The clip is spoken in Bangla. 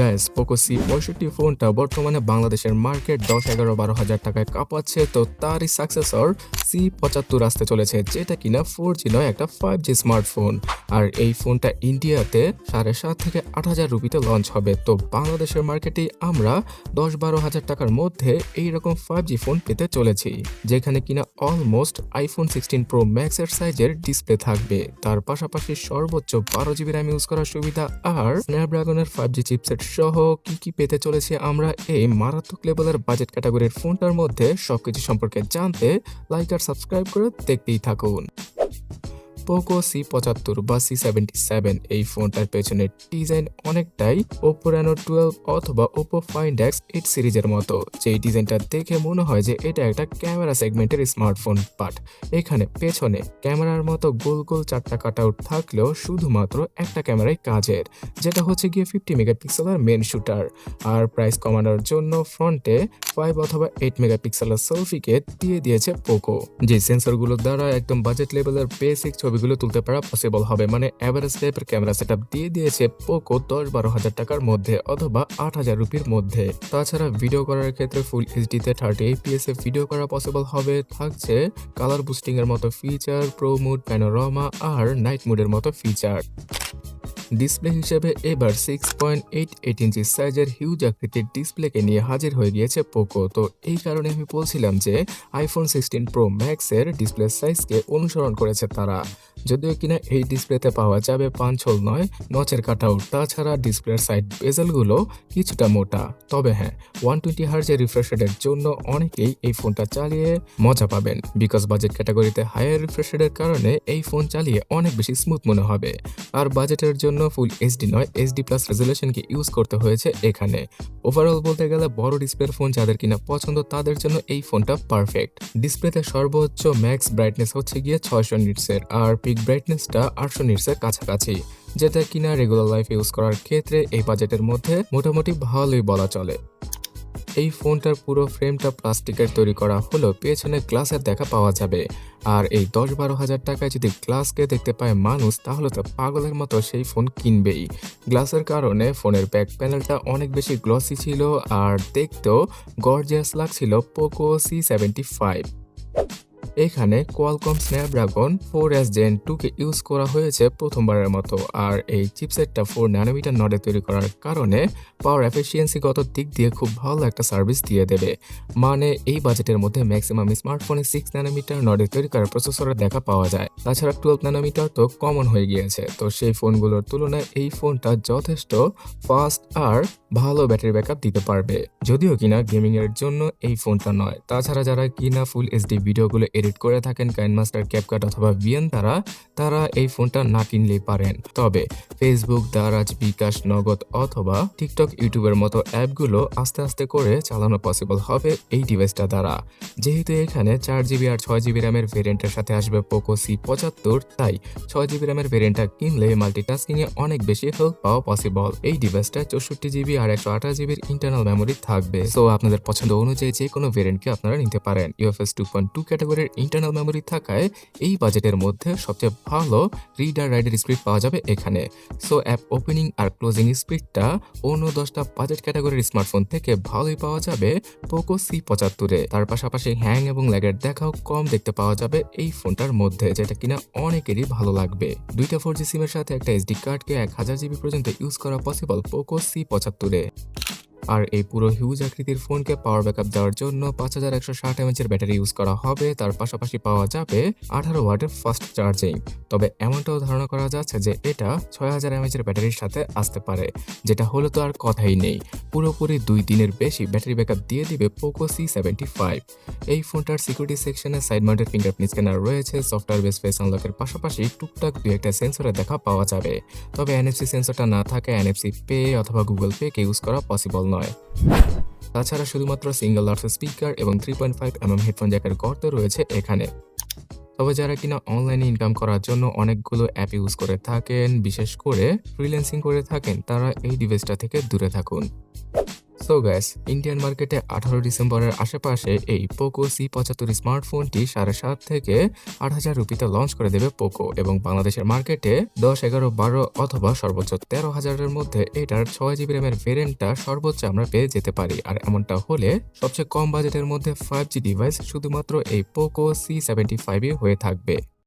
গাইস, পোকো C65 ফোনটা বর্তমানে বাংলাদেশের মার্কেট 10, 11, 12 হাজার টাকায় কাঁপাচ্ছে। তো তারই সাকসেসর C75 আসতে চলেছে, যেটা কিনা 4G নয়, একটা 5G স্মার্টফোন। আর এই ফোনটা ইন্ডিয়াতে 7.5 থেকে 8,000 রুপিতে লঞ্চ হবে। তো বাংলাদেশের মার্কেটেই আমরা 10-12 হাজার টাকার মধ্যে এইরকম 5G ফোন পেতে চলেছি, যেখানে কিনা অলমোস্ট iPhone 16 Pro Max এর সাইজের ডিসপ্লে থাকবে। তার পাশাপাশি সর্বোচ্চ 12 GB র্যাম ইউজ করার সুবিধা আর স্ন্যাপড্রাগনের 5G চিপসেট সহ কি পেতে চলেছে আমরা এই মারাত্মক লেভেলের বাজেট ক্যাটাগরির ফোনটার মধ্যে, সবকিছু সম্পর্কে জানতে লাইক আর সাবস্ক্রাইব করে দেখতেই থাকুন। পোকো C75 বা C77 এই ফোনটার পেছনের ডিজাইন অনেকটাই Oppo Reno 12 অথবা Oppo Find X8 সিরিজের মতো, যেই ডিজাইনটা দেখে মনে হয় যে এটা একটা ক্যামেরা সেগমেন্টের স্মার্টফোন। বাট এখানে পেছনে ক্যামেরার মতো গোল গোল 4টা কাটআউট থাকলেও শুধুমাত্র একটা ক্যামেরাই কাজের, যেটা হচ্ছে গিয়ে 50 মেগাপিক্সেলের মেন শুটার। আর প্রাইস কমানোর জন্য ফ্রন্টে 5 অথবা 8 মেগাপিক্সেলের সেলফিকে দিয়ে দিয়েছে পোকো, যে সেন্সরগুলোর দ্বারা একদম বাজেট লেভেলের বেসিক ছবিগুলো তুলতে পারা পসিবল হবে। মানে এভারেজ টাইপের ক্যামেরা সেটআপ দিয়ে দিয়েছে পোকো 10-12 হাজার টাকার মধ্যে অথবা 8,000 রুপির মধ্যে। তাছাড়া ভিডিও করার ক্ষেত্রে ফুল এইচডিতে 30 fps এ ভিডিও করা পসিবল হবে। থাকছে কালার বুস্টিং এর মতো ফিচার, প্রো মুড, প্যানোরামা আর নাইট মুডের মতো ফিচার। ডিসপ্লে হিসেবে এবার 6.88 ইঞ্চি সাইজের হিউজ আকৃতির ডিসপ্লেকে নিয়ে হাজির হয়ে গিয়েছে পোকো। তো এই কারণে আমি বলছিলাম যে iPhone 16 Pro Max এর ডিসপ্লে সাইজকে অনুসরণ করেছে তারা, যদিও কিনা এই ডিসপ্লেতে পাওয়া যাবে 5 নয় নচের কাটআউট। তাছাড়া ডিসপ্লের সাইড বেজেলগুলো কিছুটা মোটা। তবে হ্যাঁ, 120 হার্জের রিফ্রেশ রেটের জন্য অনেকেই এই ফোনটা চালিয়ে মজা পাবেন, বিকজ বাজেট ক্যাটাগরিতে হায়ার রিফ্রেশ রেটের কারণে এই ফোন চালিয়ে অনেক বেশি স্মুথ মনে হবে। আর বাজেটের জন্য ফুল এইচডি নয়, এইচডি প্লাস রেজুলেশনকে ইউজ করতে হয়েছে এখানে। ওভারঅল বলতে গেলে বড় ডিসপ্লের ফোন যাদের কিনা পছন্দ তাদের জন্য এই ফোনটা পারফেক্ট। ডিসপ্লেতে সর্বোচ্চ ম্যাক্স ব্রাইটনেস হচ্ছে গিয়ে 600 নিটসের আর পিক ব্রাইটনেসটা 800 নিটসের কাছাকাছি, যেটা কিনা রেগুলার লাইফ ইউজ করার ক্ষেত্রে এই বাজেটের মধ্যে মোটামুটি ভালোই বলা চলে। এই ফোনটার পুরো ফ্রেমটা প্লাস্টিকের তৈরি করা হলেও পেছনে গ্লাসের দেখা পাওয়া যাবে। আর এই 10-12 হাজার টাকায় যদি গ্লাসকে দেখতে পায় মানুষ, তাহলে তো পাগলের মতো সেই ফোন কিনবেই। গ্লাসের কারণে ফোনের ব্যাক প্যানেলটা অনেক বেশি গ্লসি ছিল আর দেখতেও গর্জিয়াস লাগছিল পোকো C75। এখানে কোয়ালকম স্ন্যাপড্রাগন 4S Gen 2 কে ইউজ করা হয়েছে প্রথমবারের মতো। আর এই চিপসেটটা 4 ন্যানোমিটার নডে তৈরি করার কারণে পাওয়ার এফিসিয়েন্সিগত দিক দিয়ে খুব ভালো একটা সার্ভিস দিয়ে দেবে। মানে এই বাজেটের মধ্যে ম্যাক্সিমাম স্মার্টফোনে 6 ন্যানোমিটার নডে তৈরি করা প্রসেসরের দেখা পাওয়া যায়। তাছাড়া 12 ন্যানোমিটার তো কমন হয়ে গিয়েছে। তো সেই ফোনগুলোর তুলনায় এই ফোনটা যথেষ্ট ফাস্ট আর ভালো ব্যাটারি ব্যাকআপ দিতে পারবে, যদিও কিনা গেমিং এর জন্য এই ফোনটা নয়। তাছাড়া যারা কিনা ফুল এইচডি ভিডিওগুলো এডিট করে থাকেন কাইনমাস্টার, ক্যাপকাট অথবা ভিএন তারা এই ফোনটা না কিনলেই পারেন। তবে ফেসবুক, দারাজ, বিকাশ, নগদ অথবা টিকটক, ইউটিউবের মতো অ্যাপগুলো আস্তে আস্তে করে চালানো পসিবল হবে এই ডিভাইসটা দ্বারা। যেহেতু এখানে 4GB আর 6GB র্যামের ভেরিয়েন্টের সাথে আসবে পোকো C75, তাই 6GB র্যামের ভেরিয়েন্টটা কিনলে মাল্টিটাস্কিং এ অনেক বেশি হেল্প পাওয়া পসিবল। এই ডিভাইসটা 64GB আর 128GBর ইন্টারনাল মেমোরি থাকবে। সো আপনাদের পছন্দ অনুযায়ী যে কোনো ভেরিয়েন্টকে আপনারা নিতে পারেন। UFS 2.2 ক্যাটাগরির ইন্টারনাল মেমোরি থাকায় এই বাজেটের মধ্যে সবচেয়ে ভালো রিড আর রাইডের স্পিড পাওয়া যাবে এখানে। সো অ্যাপ ওপেনিং আর ক্লোজিং স্পিডটা অন্য 10টা বাজেট ক্যাটাগরির স্মার্টফোন থেকে ভালোই পাওয়া যাবে পোকো C75 এ। তার পাশাপাশি হ্যাং এবং ল্যাগের দেখাও কম দেখতে পাওয়া যাবে এই ফোনটার মধ্যে, যেটা কিনা অনেকেরই ভালো লাগবে। দুইটা 4G সিমের সাথে একটা এসডি কার্ডকে 1000GB পর্যন্ত ইউজ করা পসিবল পোকো C75 এ। আর এই পুরো হিউজ আকৃতির ফোনকে পাওয়ার ব্যাকআপ দেওয়ার জন্য 5160 mAh এর ব্যাটারি ইউজ করা হবে। তার পাশাপাশি পাওয়া যাবে 18 ওয়াটের ফাস্ট চার্জিং। তবে এমনটাও ধারণা করা যাচ্ছে যে এটা 6000 mAh এর ব্যাটারির সাথে আসতে পারে, যেটা হলে তো আর কথাই নেই। পুরোপুরি 2 দিনের বেশি ব্যাটারি ব্যাকআপ দিয়ে দিবে পোকো C75। এই ফোনটার সিকিউরিটি সেকশনে সাইড মাউন্টেড ফিঙ্গারপ্রিন্ট স্ক্যানার রয়েছে। সফটওয়্যার বেস ফেস আনলকের পাশাপাশি টুকটাক 2-1টা সেন্সরের দেখা পাওয়া যাবে। তবে NFC সেন্সরটা না থাকে NFC পে অথবা গুগল পে কে ইউজ করা পসিবল নয়। তাছাড়া শুধুমাত্র সিঙ্গেল লাউড স্পিকার এবং 3.5mm হেডফোন জ্যাকের গর্ত রয়েছে এখানে। তবে যারা কিনা অনলাইনে ইনকাম করার জন্য অনেকগুলো অ্যাপ ইউজ করে থাকেন, বিশেষ করে ফ্রিল্যান্সিং করে থাকেন, তারা এই ডিভাইসটা থেকে দূরে থাকুন। সো সো গাইস, ইন্ডিয়ান মার্কেটে 18 ডিসেম্বরের আশেপাশে এই পোকো C75 স্মার্টফোনটি 7.5 থেকে 8,000 রুপিতে লঞ্চ করে দেবে পোকো, এবং বাংলাদেশের মার্কেটে 10, 11, 12 অথবা সর্বোচ্চ 13,000-এর মধ্যে এটার 6GB র্যামের ভেরিয়েন্টটা সর্বোচ্চ আমরা পেয়ে যেতে পারি। আর এমনটা হলে সবচেয়ে কম বাজেটের মধ্যে 5G ডিভাইস শুধুমাত্র এই পোকো C75 হয়ে থাকবে।